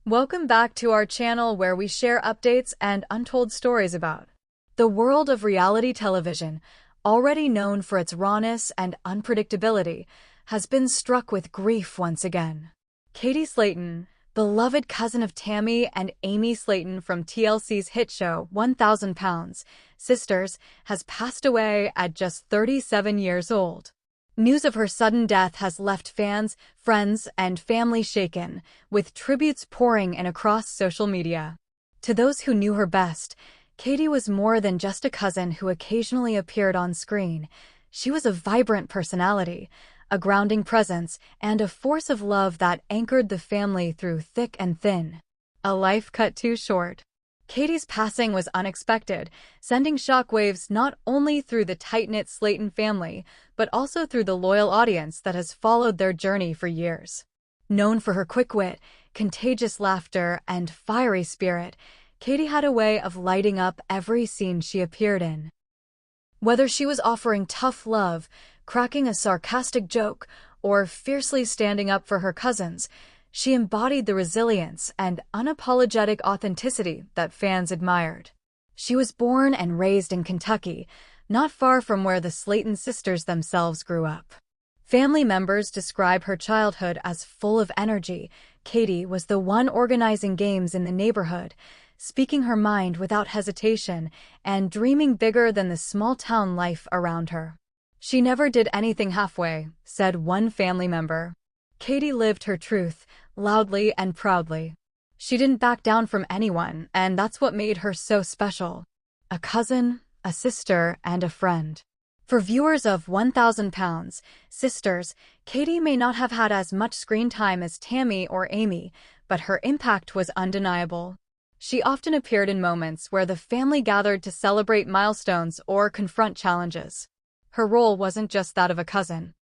Welcome back to our channel where we share updates and untold stories about the world of reality television, already known for its rawness and unpredictability, has been struck with grief once again. Katie Slaton, beloved cousin of Tammy and Amy Slaton from TLC's hit show 1,000 Pounds, Sisters, has passed away at just 37 years old. News of her sudden death has left fans, friends, and family shaken, with tributes pouring in across social media. To those who knew her best, Katie was more than just a cousin who occasionally appeared on screen. She was a vibrant personality, a grounding presence, and a force of love that anchored the family through thick and thin. A life cut too short. Katie's passing was unexpected, sending shockwaves not only through the tight-knit Slaton family, but also through the loyal audience that has followed their journey for years. Known for her quick wit, contagious laughter, and fiery spirit, Katie had a way of lighting up every scene she appeared in. Whether she was offering tough love, cracking a sarcastic joke, or fiercely standing up for her cousins, she embodied the resilience and unapologetic authenticity that fans admired. She was born and raised in Kentucky, not far from where the Slaton sisters themselves grew up. Family members describe her childhood as full of energy. Katie was the one organizing games in the neighborhood, speaking her mind without hesitation and dreaming bigger than the small-town life around her. "She never did anything halfway," said one family member. Katie lived her truth, loudly and proudly. She didn't back down from anyone, and that's what made her so special. A cousin, a sister, and a friend. For viewers of 1,000 Pounds, Sisters, Katie may not have had as much screen time as Tammy or Amy, but her impact was undeniable. She often appeared in moments where the family gathered to celebrate milestones or confront challenges. Her role wasn't just that of a cousin.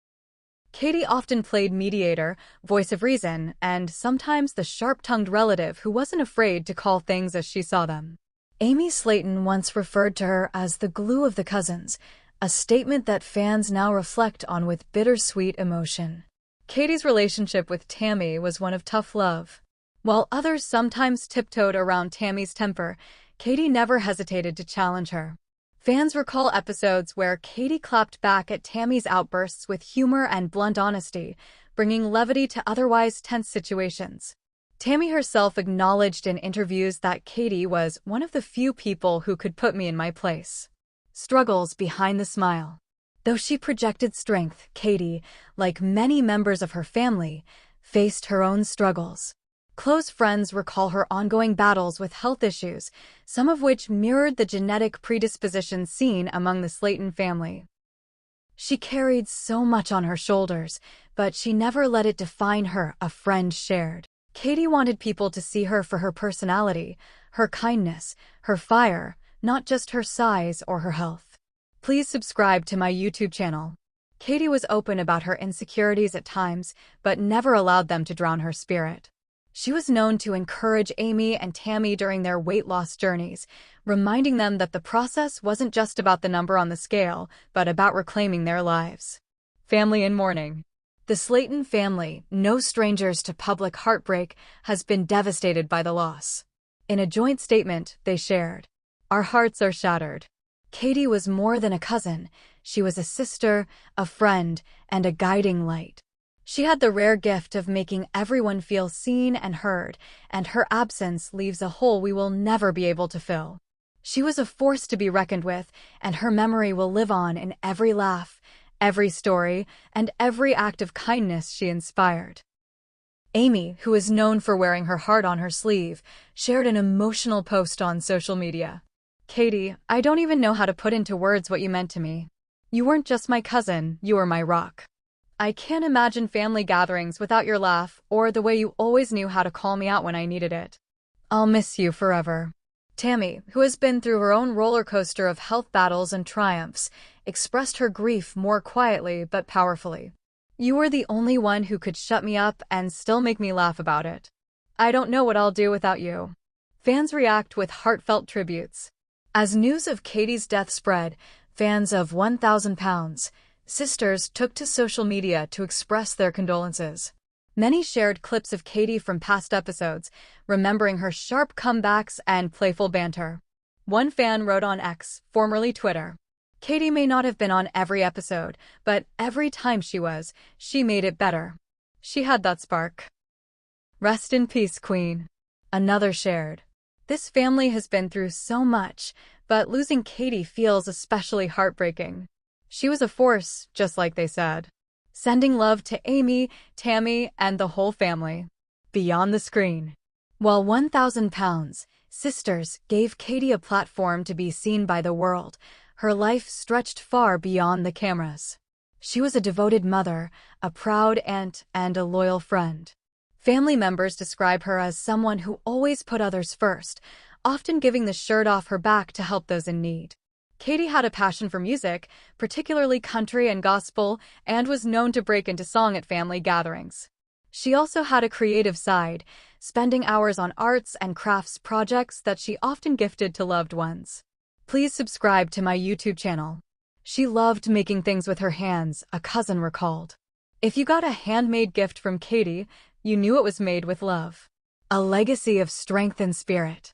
Katie often played mediator, voice of reason, and sometimes the sharp-tongued relative who wasn't afraid to call things as she saw them. Amy Slaton once referred to her as the glue of the cousins, a statement that fans now reflect on with bittersweet emotion. Katie's relationship with Tammy was one of tough love. While others sometimes tiptoed around Tammy's temper, Katie never hesitated to challenge her. Fans recall episodes where Katie clapped back at Tammy's outbursts with humor and blunt honesty, bringing levity to otherwise tense situations. Tammy herself acknowledged in interviews that Katie was one of the few people who could put me in my place. Struggles behind the smile. Though she projected strength, Katie, like many members of her family, faced her own struggles. Close friends recall her ongoing battles with health issues, some of which mirrored the genetic predispositions seen among the Slaton family. She carried so much on her shoulders, but she never let it define her, a friend shared. Katie wanted people to see her for her personality, her kindness, her fire, not just her size or her health. Please subscribe to my YouTube channel. Katie was open about her insecurities at times, but never allowed them to drown her spirit. She was known to encourage Amy and Tammy during their weight loss journeys, reminding them that the process wasn't just about the number on the scale, but about reclaiming their lives. Family in mourning. The Slaton family, no strangers to public heartbreak, has been devastated by the loss. In a joint statement, they shared, "Our hearts are shattered. Katie was more than a cousin. She was a sister, a friend, and a guiding light. She had the rare gift of making everyone feel seen and heard, and her absence leaves a hole we will never be able to fill. She was a force to be reckoned with, and her memory will live on in every laugh, every story, and every act of kindness she inspired." Amy, who is known for wearing her heart on her sleeve, shared an emotional post on social media. "Katie, I don't even know how to put into words what you meant to me. You weren't just my cousin, you were my rock. I can't imagine family gatherings without your laugh or the way you always knew how to call me out when I needed it. I'll miss you forever." Tammy, who has been through her own roller coaster of health battles and triumphs, expressed her grief more quietly but powerfully. "You were the only one who could shut me up and still make me laugh about it. I don't know what I'll do without you." Fans react with heartfelt tributes. As news of Katie's death spread, fans of 1,000 Pounds, Sisters took to social media to express their condolences. Many shared clips of Katie from past episodes, remembering her sharp comebacks and playful banter. One fan wrote on X, formerly Twitter, "Katie may not have been on every episode, but every time she was, she made it better. She had that spark." Rest in peace, Queen. Another shared, "This family has been through so much, but losing Katie feels especially heartbreaking. She was a force, just like they said." Sending love to Amy, Tammy, and the whole family. Beyond the screen. While 1,000 pounds, Sisters gave Katie a platform to be seen by the world, her life stretched far beyond the cameras. She was a devoted mother, a proud aunt, and a loyal friend. Family members describe her as someone who always put others first, often giving the shirt off her back to help those in need. Katie had a passion for music, particularly country and gospel, and was known to break into song at family gatherings. She also had a creative side, spending hours on arts and crafts projects that she often gifted to loved ones. Please subscribe to my YouTube channel. She loved making things with her hands, a cousin recalled. If you got a handmade gift from Katie, you knew it was made with love. A legacy of strength and spirit.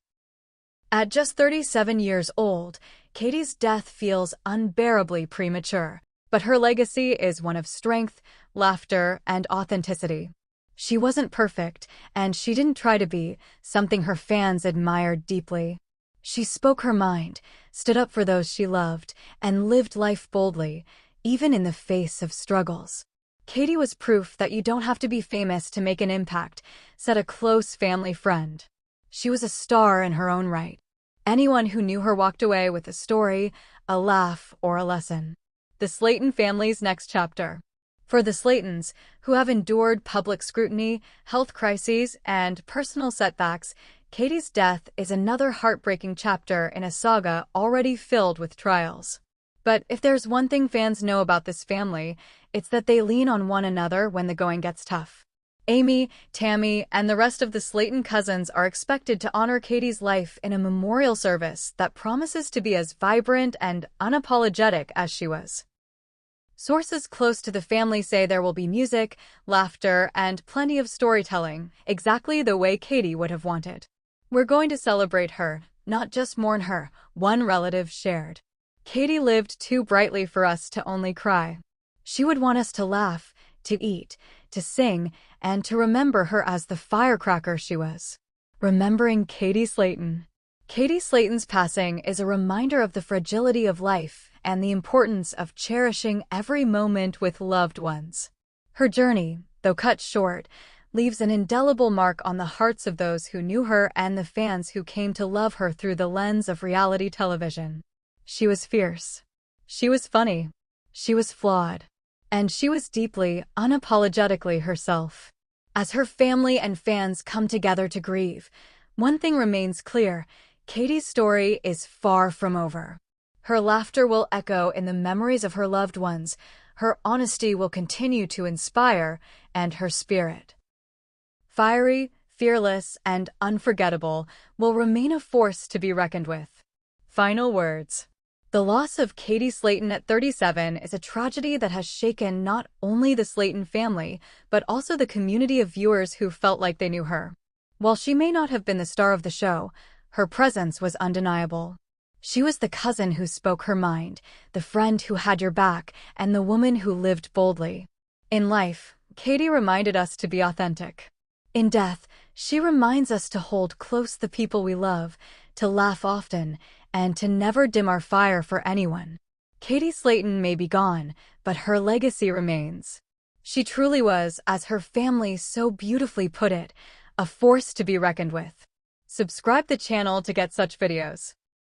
At just 37 years old, Katie's death feels unbearably premature, but her legacy is one of strength, laughter, and authenticity. She wasn't perfect, and she didn't try to be, something her fans admired deeply. She spoke her mind, stood up for those she loved, and lived life boldly, even in the face of struggles. Katie was proof that you don't have to be famous to make an impact, said a close family friend. She was a star in her own right. Anyone who knew her walked away with a story, a laugh, or a lesson. The Slaton family's next chapter. For the Slatons, who have endured public scrutiny, health crises, and personal setbacks, Katie's death is another heartbreaking chapter in a saga already filled with trials. But if there's one thing fans know about this family, it's that they lean on one another when the going gets tough. Amy, Tammy, and the rest of the Slaton cousins are expected to honor Katie's life in a memorial service that promises to be as vibrant and unapologetic as she was. Sources close to the family say there will be music, laughter, and plenty of storytelling, exactly the way Katie would have wanted. "We're going to celebrate her, not just mourn her," one relative shared. "Katie lived too brightly for us to only cry. She would want us to laugh, to eat, to sing, and to remember her as the firecracker she was." Remembering Katie Slaton. Katie Slaton's passing is a reminder of the fragility of life and the importance of cherishing every moment with loved ones. Her journey, though cut short, leaves an indelible mark on the hearts of those who knew her and the fans who came to love her through the lens of reality television. She was fierce. She was funny. She was flawed. And she was deeply, unapologetically herself. As her family and fans come together to grieve, one thing remains clear: Katie's story is far from over. Her laughter will echo in the memories of her loved ones, her honesty will continue to inspire, and her spirit, fiery, fearless, and unforgettable, will remain a force to be reckoned with. Final words. The loss of Katie Slaton at 37 is a tragedy that has shaken not only the Slaton family, but also the community of viewers who felt like they knew her. While she may not have been the star of the show, her presence was undeniable. She was the cousin who spoke her mind, the friend who had your back, and the woman who lived boldly. In life, Katie reminded us to be authentic. In death, she reminds us to hold close the people we love, to laugh often, and to never dim our fire for anyone. Katie Slaton may be gone, but her legacy remains. She truly was, as her family so beautifully put it, a force to be reckoned with. Subscribe the channel to get such videos.